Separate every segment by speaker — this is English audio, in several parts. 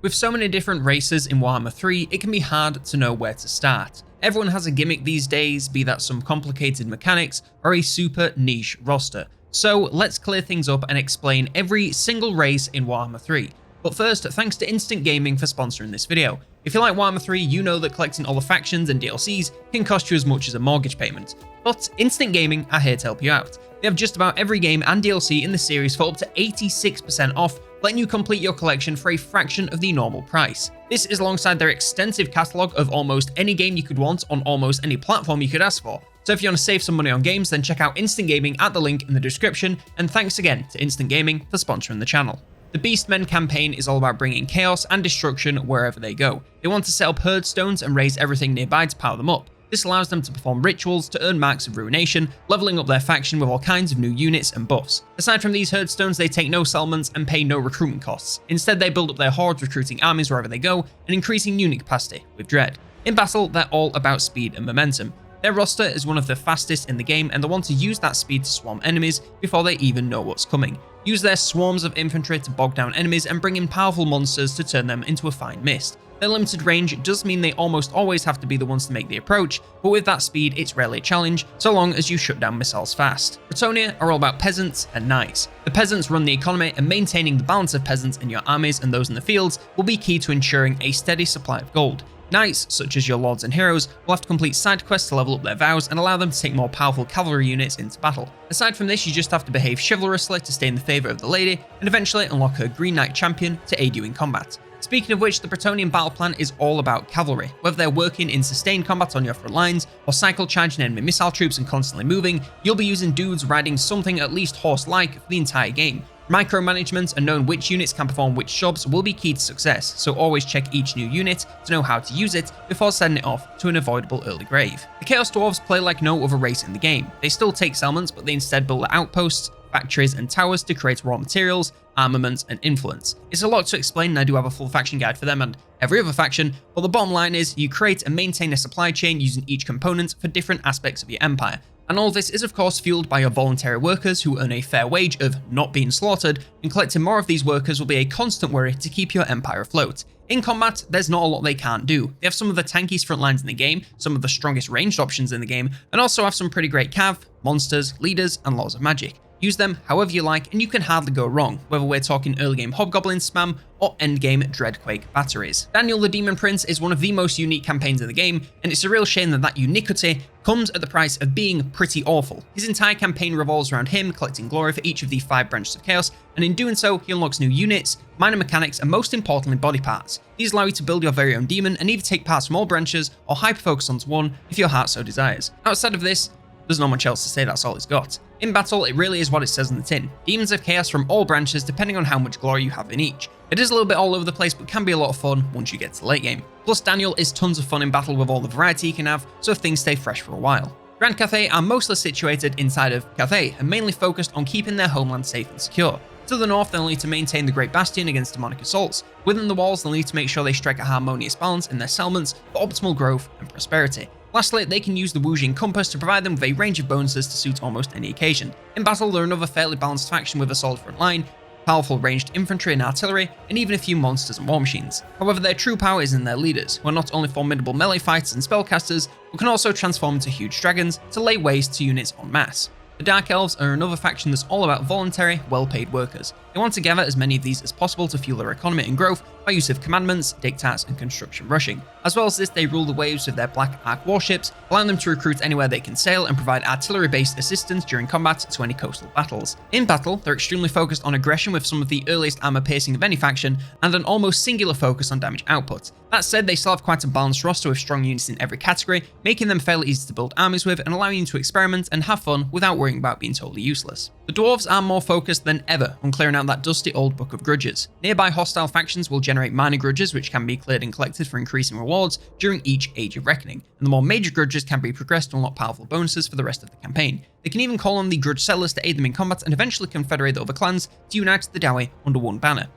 Speaker 1: With so many different races in Warhammer 3, it can be hard to know where to start. Everyone has a gimmick these days, be that some complicated mechanics or a super niche roster. So let's clear things up and explain every single race in Warhammer 3. But first, thanks to Instant Gaming for sponsoring this video. If you like Warhammer 3, you know that collecting all the factions and DLCs can cost you as much as a mortgage payment. But Instant Gaming are here to help you out. They have just about every game and DLC in the series for up to 86% off, letting you complete your collection for a fraction of the normal price. This is alongside their extensive catalogue of almost any game you could want on almost any platform you could ask for. So if you want to save some money on games, then check out Instant Gaming at the link in the description, and thanks again to Instant Gaming for sponsoring the channel. The Beastmen campaign is all about bringing chaos and destruction wherever they go. They want to set up herd stones and raise everything nearby to power them up. This allows them to perform rituals to earn marks of ruination, leveling up their faction with all kinds of new units and buffs. Aside from these herd stones, they take no settlements and pay no recruitment costs. Instead, they build up their hordes, recruiting armies wherever they go and increasing unit capacity with dread. In battle, they're all about speed and momentum. Their roster is one of the fastest in the game, and they want to use that speed to swarm enemies before they even know what's coming. Use their swarms of infantry to bog down enemies and bring in powerful monsters to turn them into a fine mist. Their limited range does mean they almost always have to be the ones to make the approach, but with that speed it's rarely a challenge, so long as you shut down missiles fast. Bretonnia are all about peasants and knights. The peasants run the economy, and maintaining the balance of peasants in your armies and those in the fields will be key to ensuring a steady supply of gold. Knights, such as your lords and heroes, will have to complete side quests to level up their vows and allow them to take more powerful cavalry units into battle. Aside from this, you just have to behave chivalrously to stay in the favour of the lady, and eventually unlock her Green Knight champion to aid you in combat. Speaking of which, the Bretonnian battle plan is all about cavalry. Whether they're working in sustained combat on your front lines, or cycle charging enemy missile troops and constantly moving, you'll be using dudes riding something at least horse-like for the entire game. Micromanagement and knowing which units can perform which jobs will be key to success, so always check each new unit to know how to use it before sending it off to an avoidable early grave. The Chaos Dwarves play like no other race in the game. They still take settlements, but they instead build outposts, factories and towers to create raw materials, armaments and influence. It's a lot to explain, and I do have a full faction guide for them and every other faction, but the bottom line is you create and maintain a supply chain using each component for different aspects of your empire. And all this is of course fueled by your voluntary workers who earn a fair wage of not being slaughtered, and collecting more of these workers will be a constant worry to keep your empire afloat. In combat, there's not a lot they can't do. They have some of the tankiest front lines in the game, some of the strongest ranged options in the game, and also have some pretty great cav, monsters, leaders, and laws of magic. Use them however you like, and you can hardly go wrong, whether we're talking early game hobgoblin spam or end game dreadquake batteries. Daniel the Demon Prince is one of the most unique campaigns in the game, and it's a real shame that uniquity comes at the price of being pretty awful. His entire campaign revolves around him collecting glory for each of the 5 branches of chaos, and in doing so he unlocks new units, minor mechanics, and most importantly body parts. These allow you to build your very own demon and either take parts from all branches or hyper focus onto one if your heart so desires. Outside of this, there's not much else to say, that's all it's got. In battle, it really is what it says on the tin. Demons of Chaos from all branches depending on how much glory you have in each. It is a little bit all over the place, but can be a lot of fun once you get to the late game. Plus Daniel is tons of fun in battle with all the variety you can have, so things stay fresh for a while. Grand Cathay are mostly situated inside of Cathay and mainly focused on keeping their homeland safe and secure. To the north, they'll need to maintain the Great Bastion against demonic assaults. Within the walls, they'll need to make sure they strike a harmonious balance in their settlements for optimal growth and prosperity. Lastly, they can use the Wujing Compass to provide them with a range of bonuses to suit almost any occasion. In battle, they're another fairly balanced faction with a solid front line, powerful ranged infantry and artillery, and even a few monsters and war machines. However, their true power is in their leaders, who are not only formidable melee fighters and spellcasters, but can also transform into huge dragons to lay waste to units en masse. The Dark Elves are another faction that's all about voluntary, well-paid workers. They want to gather as many of these as possible to fuel their economy and growth by use of commandments, dictats, and construction rushing. As well as this, they rule the waves with their Black Ark warships, allowing them to recruit anywhere they can sail and provide artillery-based assistance during combat to any coastal battles. In battle, they're extremely focused on aggression with some of the earliest armor piercing of any faction, and an almost singular focus on damage output. That said, they still have quite a balanced roster with strong units in every category, making them fairly easy to build armies with and allowing you to experiment and have fun without worrying about being totally useless. The Dwarves are more focused than ever on clearing out that dusty old book of grudges. Nearby hostile factions will generate minor grudges which can be cleared and collected for increasing rewards during each Age of Reckoning, and the more major grudges can be progressed to unlock powerful bonuses for the rest of the campaign. They can even call on the grudge settlers to aid them in combat and eventually confederate the other clans to unite the Dawi under one banner.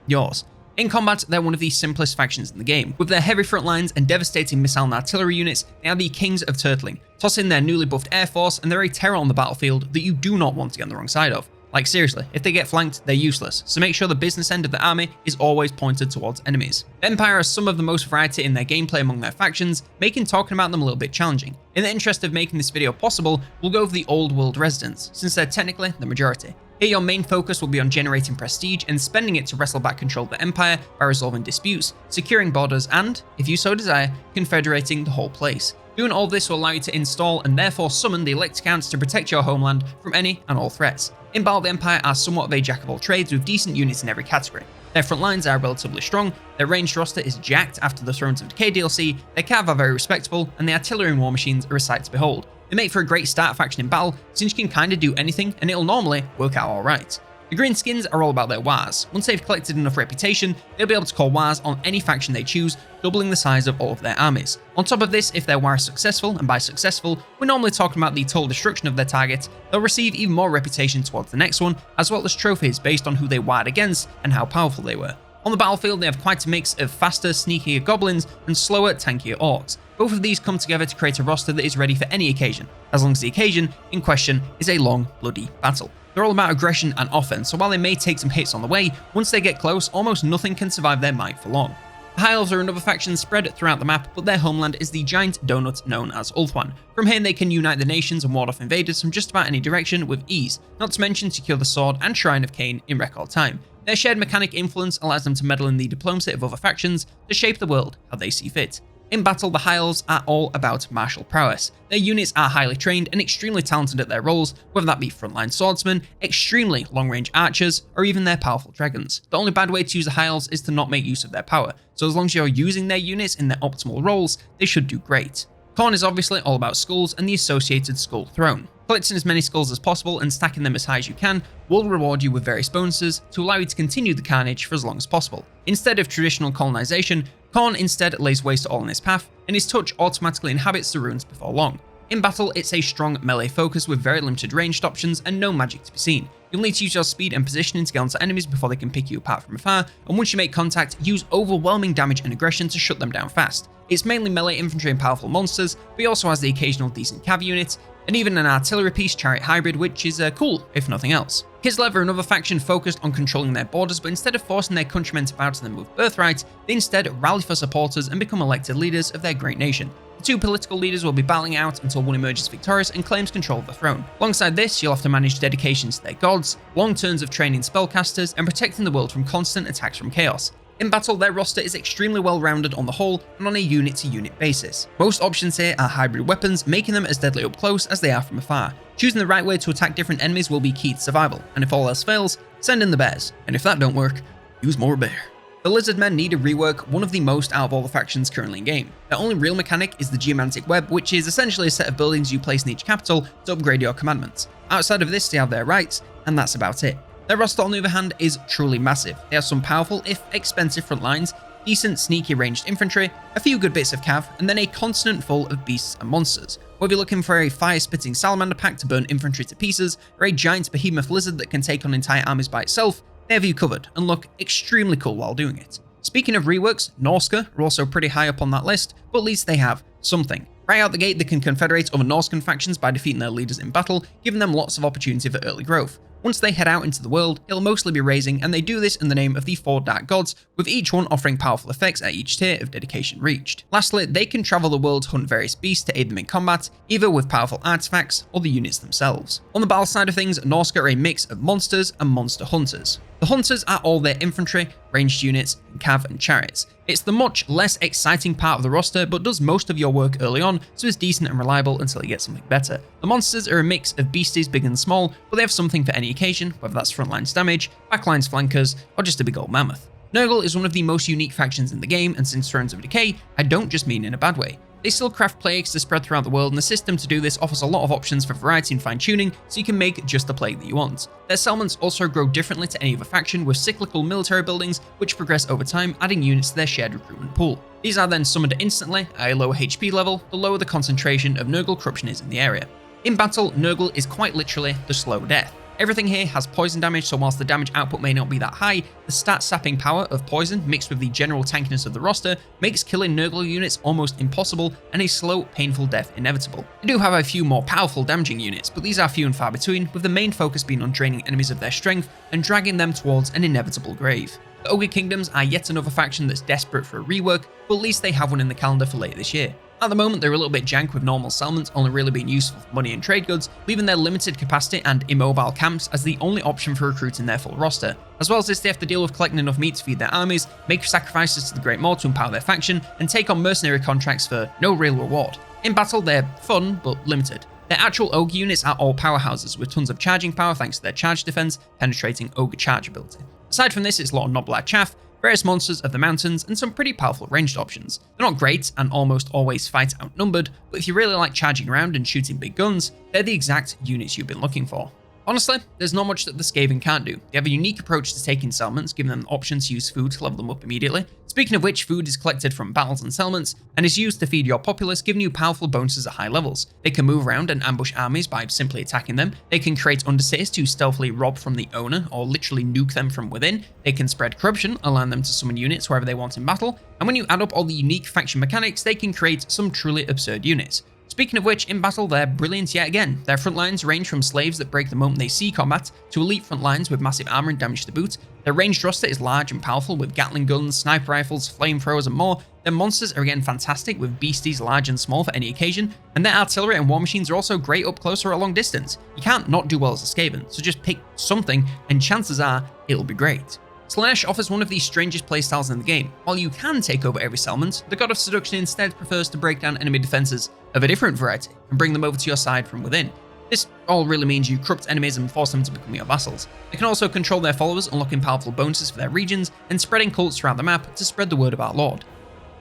Speaker 1: Yours. In combat, they're one of the simplest factions in the game. With their heavy front lines and devastating missile and artillery units, they are the kings of turtling, toss in their newly buffed air force, and they're a terror on the battlefield that you do not want to get on the wrong side of. Like seriously, if they get flanked, they're useless, so make sure the business end of the army is always pointed towards enemies. The Empire has some of the most variety in their gameplay among their factions, making talking about them a little bit challenging. In the interest of making this video possible, we'll go over the old world residents, since they're technically the majority. Here your main focus will be on generating prestige and spending it to wrestle back control of the Empire by resolving disputes, securing borders and, if you so desire, confederating the whole place. Doing all this will allow you to install and therefore summon the elect counts to protect your homeland from any and all threats. In battle, the Empire are somewhat of a jack of all trades with decent units in every category. Their front lines are relatively strong, their ranged roster is jacked after the Thrones of Decay DLC, their cav are very respectable, and the artillery and war machines are a sight to behold. They make for a great start faction in battle, since you can kinda do anything and it'll normally work out alright. The Greenskins are all about their wars. Once they've collected enough reputation, they'll be able to call wars on any faction they choose, doubling the size of all of their armies. On top of this, if their war is successful, and by successful, we're normally talking about the total destruction of their target, they'll receive even more reputation towards the next one, as well as trophies based on who they warred against and how powerful they were. On the battlefield, they have quite a mix of faster, sneakier goblins and slower, tankier orcs. Both of these come together to create a roster that is ready for any occasion, as long as the occasion in question is a long, bloody battle. They're all about aggression and offense, so while they may take some hits on the way, once they get close, almost nothing can survive their might for long. The High Elves are another faction spread throughout the map, but their homeland is the giant donut known as Ulthuan. From here they can unite the nations and ward off invaders from just about any direction with ease, not to mention secure the Sword and Shrine of Cain in record time. Their shared mechanic influence allows them to meddle in the diplomacy of other factions to shape the world how they see fit. In battle, the High Elves are all about martial prowess. Their units are highly trained and extremely talented at their roles, whether that be frontline swordsmen, extremely long-range archers, or even their powerful dragons. The only bad way to use the High Elves is to not make use of their power, so as long as you're using their units in their optimal roles, they should do great. Khorne is obviously all about skulls and the associated skull throne. Collecting as many skulls as possible and stacking them as high as you can will reward you with various bonuses to allow you to continue the carnage for as long as possible. Instead of traditional colonization, Khorne instead lays waste to all in his path, and his touch automatically inhabits the ruins before long. In battle, it's a strong melee focus with very limited ranged options and no magic to be seen. You'll need to use your speed and positioning to get onto enemies before they can pick you apart from afar, and once you make contact, use overwhelming damage and aggression to shut them down fast. It's mainly melee infantry and powerful monsters, but he also has the occasional decent cav unit, and even an artillery piece chariot hybrid, which is cool, if nothing else. Kislev are another faction focused on controlling their borders, but instead of forcing their countrymen to bow to them with birthright, they instead rally for supporters and become elected leaders of their great nation. The two political leaders will be battling out until one emerges victorious and claims control of the throne. Alongside this, you'll have to manage dedications to their gods, long turns of training spellcasters, and protecting the world from constant attacks from chaos. In battle, their roster is extremely well-rounded on the whole and on a unit-to-unit basis. Most options here are hybrid weapons, making them as deadly up close as they are from afar. Choosing the right way to attack different enemies will be key to survival, and if all else fails, send in the bears, and if that don't work, use more bear. The Lizardmen need a rework, one of the most out of all the factions currently in game. Their only real mechanic is the geomantic web, which is essentially a set of buildings you place in each capital to upgrade your commandments. Outside of this, they have their rights, and that's about it. Their roster, on the other hand, is truly massive. They have some powerful, if expensive, front lines, decent sneaky ranged infantry, a few good bits of cav, and then a continent full of beasts and monsters. Whether you're looking for a fire-spitting salamander pack to burn infantry to pieces, or a giant behemoth lizard that can take on entire armies by itself, they have you covered and look extremely cool while doing it. Speaking of reworks, Norsca are also pretty high up on that list, but at least they have something. Right out the gate, they can confederate other Norscan factions by defeating their leaders in battle, giving them lots of opportunity for early growth. Once they head out into the world, it'll mostly be raising, and they do this in the name of the 4 Dark Gods, with each one offering powerful effects at each tier of dedication reached. Lastly, they can travel the world to hunt various beasts to aid them in combat, either with powerful artifacts or the units themselves. On the battle side of things, Norsca are a mix of monsters and monster hunters. The hunters are all their infantry, ranged units, and cav and chariots. It's the much less exciting part of the roster, but does most of your work early on, so it's decent and reliable until you get something better. The monsters are a mix of beasties big and small, but they have something for any occasion, whether that's frontlines damage, backlines flankers, or just a big old mammoth. Nurgle is one of the most unique factions in the game, and since Thrones of Decay, I don't just mean in a bad way. They still craft plagues to spread throughout the world, and the system to do this offers a lot of options for variety and fine-tuning, so you can make just the plague that you want. Their settlements also grow differently to any other faction, with cyclical military buildings which progress over time, adding units to their shared recruitment pool. These are then summoned instantly at a lower HP level, the lower the concentration of Nurgle corruption is in the area. In battle, Nurgle is quite literally the slow death. Everything here has poison damage, so whilst the damage output may not be that high, the stat sapping power of poison mixed with the general tankiness of the roster makes killing Nurgle units almost impossible and a slow, painful death inevitable. They do have a few more powerful damaging units, but these are few and far between, with the main focus being on draining enemies of their strength and dragging them towards an inevitable grave. The Ogre Kingdoms are yet another faction that's desperate for a rework, but at least they have one in the calendar for later this year. At the moment, they're a little bit jank with normal settlements only really being useful for money and trade goods, leaving their limited capacity and immobile camps as the only option for recruiting their full roster. As well as this, they have to deal with collecting enough meat to feed their armies, make sacrifices to the Great Maw to empower their faction, and take on mercenary contracts for no real reward. In battle, they're fun, but limited. Their actual Ogre units are all powerhouses with tons of charging power thanks to their charge defense, penetrating Ogre charge ability. Aside from this, it's a lot of knob-like chaff, various monsters of the mountains, and some pretty powerful ranged options. They're not great and almost always fight outnumbered, but if you really like charging around and shooting big guns, they're the exact units you've been looking for. Honestly, there's not much that the Skaven can't do. They have a unique approach to taking settlements, giving them the option to use food to level them up immediately. Speaking of which, food is collected from battles and settlements, and is used to feed your populace, giving you powerful bonuses at high levels. They can move around and ambush armies by simply attacking them. They can create undercities to stealthily rob from the owner, or literally nuke them from within. They can spread corruption, allowing them to summon units wherever they want in battle. And when you add up all the unique faction mechanics, they can create some truly absurd units. Speaking of which, in battle, they're brilliant yet again. Their front lines range from slaves that break the moment they see combat, to elite front lines with massive armor and damage to boot. Their ranged roster is large and powerful with Gatling guns, sniper rifles, flamethrowers, and more. Their monsters are again fantastic with beasties large and small for any occasion, and their artillery and war machines are also great up close or at long distance. You can't not do well as a Skaven, so just pick something and chances are it'll be great. Slaanesh offers one of the strangest playstyles in the game. While you can take over every settlement, the God of Seduction instead prefers to break down enemy defenses of a different variety and bring them over to your side from within. This all really means you corrupt enemies and force them to become your vassals. They can also control their followers, unlocking powerful bonuses for their regions and spreading cults throughout the map to spread the word of our lord.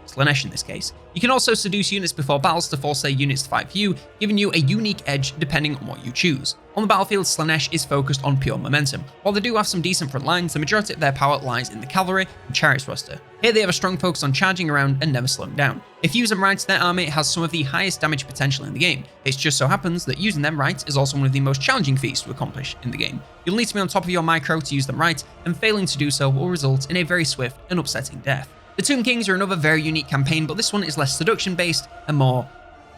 Speaker 1: Slaanesh in this case. You can also seduce units before battles to force their units to fight for you, giving you a unique edge depending on what you choose. On the battlefield, Slaanesh is focused on pure momentum. While they do have some decent front lines, the majority of their power lies in the cavalry and chariots roster. Here they have a strong focus on charging around and never slowing down. If you use them right, their army has some of the highest damage potential in the game. It just so happens that using them right is also one of the most challenging feats to accomplish in the game. You'll need to be on top of your micro to use them right, and failing to do so will result in a very swift and upsetting death. The Tomb Kings are another very unique campaign, but this one is less seduction based and more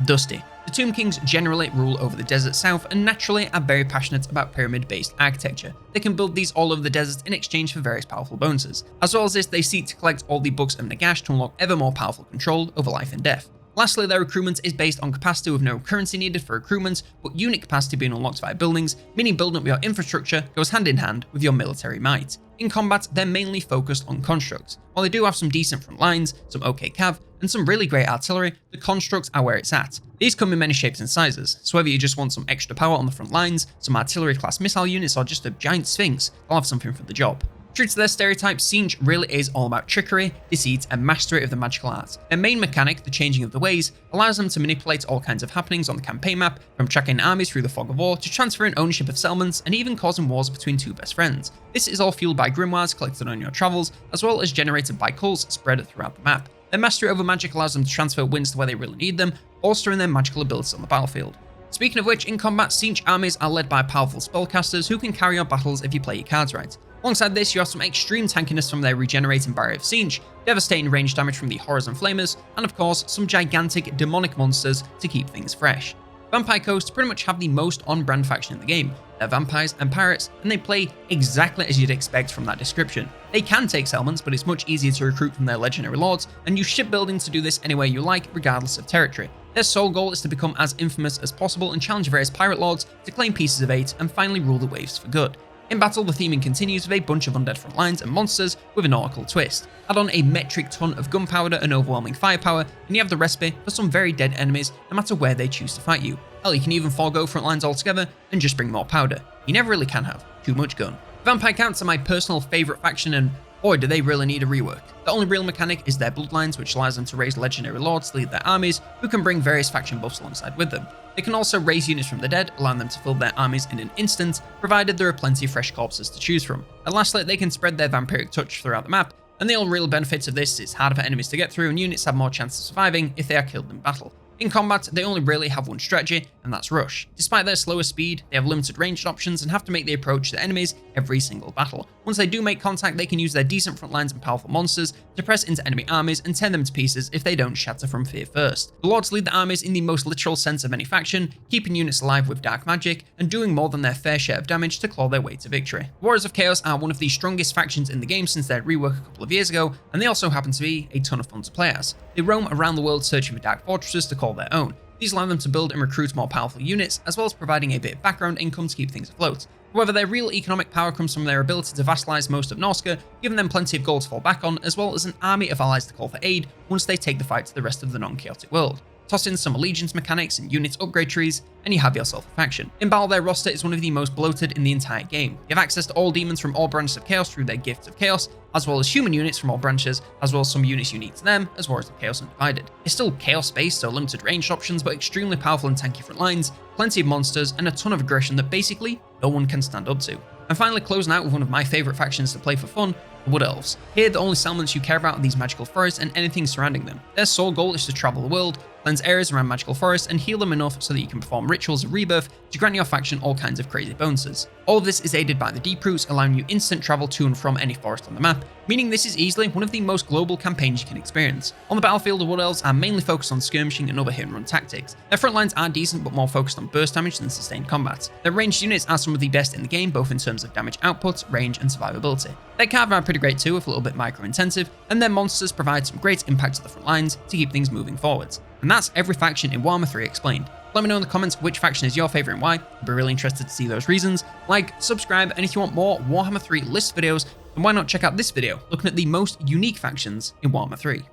Speaker 1: dusty. The Tomb Kings generally rule over the desert south and naturally are very passionate about pyramid based architecture. They can build these all over the desert in exchange for various powerful bonuses. As well as this, they seek to collect all the books of Nagash to unlock ever more powerful control over life and death. Lastly, their recruitment is based on capacity with no currency needed for recruitment, but unit capacity being unlocked via buildings, meaning building up your infrastructure goes hand in hand with your military might. In combat, they're mainly focused on constructs. While they do have some decent front lines, some okay cav, and some really great artillery, the constructs are where it's at. These come in many shapes and sizes, so whether you just want some extra power on the front lines, some artillery class missile units, or just a giant sphinx, they'll have something for the job. True to their stereotype, Tzeentch really is all about trickery, deceit, and mastery of the magical art. Their main mechanic, the changing of the ways, allows them to manipulate all kinds of happenings on the campaign map, from tracking armies through the fog of war to transferring ownership of settlements and even causing wars between two best friends. This is all fueled by grimoires collected on your travels, as well as generated by cults spread throughout the map. Their mastery over magic allows them to transfer wins to where they really need them, bolstering their magical abilities on the battlefield. Speaking of which, in combat, Tzeentch armies are led by powerful spellcasters who can carry on battles if you play your cards right. Alongside this, you have some extreme tankiness from their regenerating barrier of Tzeentch, devastating range damage from the horrors and flamers, and of course, some gigantic demonic monsters to keep things fresh. Vampire Coast pretty much have the most on-brand faction in the game. They're vampires and pirates, and they play exactly as you'd expect from that description. They can take settlements, but it's much easier to recruit from their legendary lords, and use shipbuilding to do this anywhere you like, regardless of territory. Their sole goal is to become as infamous as possible and challenge various pirate lords to claim pieces of 8 and finally rule the waves for good. In battle, the theming continues with a bunch of undead front lines and monsters with a nautical twist. Add on a metric ton of gunpowder and overwhelming firepower, and you have the recipe for some very dead enemies no matter where they choose to fight you. Hell, you can even forego front lines altogether and just bring more powder. You never really can have too much gun. Vampire Counts are my personal favourite faction, and boy do they really need a rework. The only real mechanic is their bloodlines, which allows them to raise legendary lords to lead their armies, who can bring various faction buffs alongside with them. They can also raise units from the dead, allowing them to fill their armies in an instant, provided there are plenty of fresh corpses to choose from. And lastly, they can spread their vampiric touch throughout the map, and the only real benefits of this is harder for enemies to get through, and units have more chance of surviving if they are killed in battle. In combat, they only really have one strategy, and that's rush. Despite their slower speed, they have limited ranged options and have to make the approach to enemies every single battle. Once they do make contact, they can use their decent front lines and powerful monsters to press into enemy armies and tear them to pieces if they don't shatter from fear first. The Lords lead the armies in the most literal sense of any faction, keeping units alive with dark magic and doing more than their fair share of damage to claw their way to victory. Warriors of Chaos are one of the strongest factions in the game since their rework a couple of years ago, and they also happen to be a ton of fun to play as. They roam around the world searching for dark fortresses to call their own. These allow them to build and recruit more powerful units, as well as providing a bit of background income to keep things afloat. However, their real economic power comes from their ability to vassalize most of Norsca, giving them plenty of gold to fall back on, as well as an army of allies to call for aid once they take the fight to the rest of the non-chaotic world. Toss in some allegiance mechanics and unit upgrade trees, and you have yourself a faction. In battle, their roster is one of the most bloated in the entire game. You have access to all demons from all branches of Chaos through their Gifts of Chaos, as well as human units from all branches, as well as some units unique to them, as Warriors of Chaos Undivided. It's still Chaos-based, so limited ranged options, but extremely powerful and tanky front lines, plenty of monsters, and a ton of aggression that basically no one can stand up to. And finally, closing out with one of my favourite factions to play for fun, the Wood Elves. Here, the only settlements you care about are these magical forests and anything surrounding them. Their sole goal is to travel the world, cleanse areas around magical forests, and heal them enough so that you can perform rituals of rebirth to grant your faction all kinds of crazy bonuses. All of this is aided by the Deep Roots, allowing you instant travel to and from any forest on the map, meaning this is easily one of the most global campaigns you can experience. On the battlefield, the Wood Elves are mainly focused on skirmishing and other hit-and-run tactics. Their front lines are decent but more focused on burst damage than sustained combat. Their ranged units are some of the best in the game, both in terms of damage output, range, and survivability. Their cav are pretty great too, if a little bit micro-intensive, and their monsters provide some great impact to the front lines to keep things moving forwards. And that's every faction in Warhammer 3 explained. Let me know in the comments which faction is your favourite and why. I'd be really interested to see those reasons. Like, subscribe, and if you want more Warhammer 3 list videos, then why not check out this video looking at the most unique factions in Warhammer 3.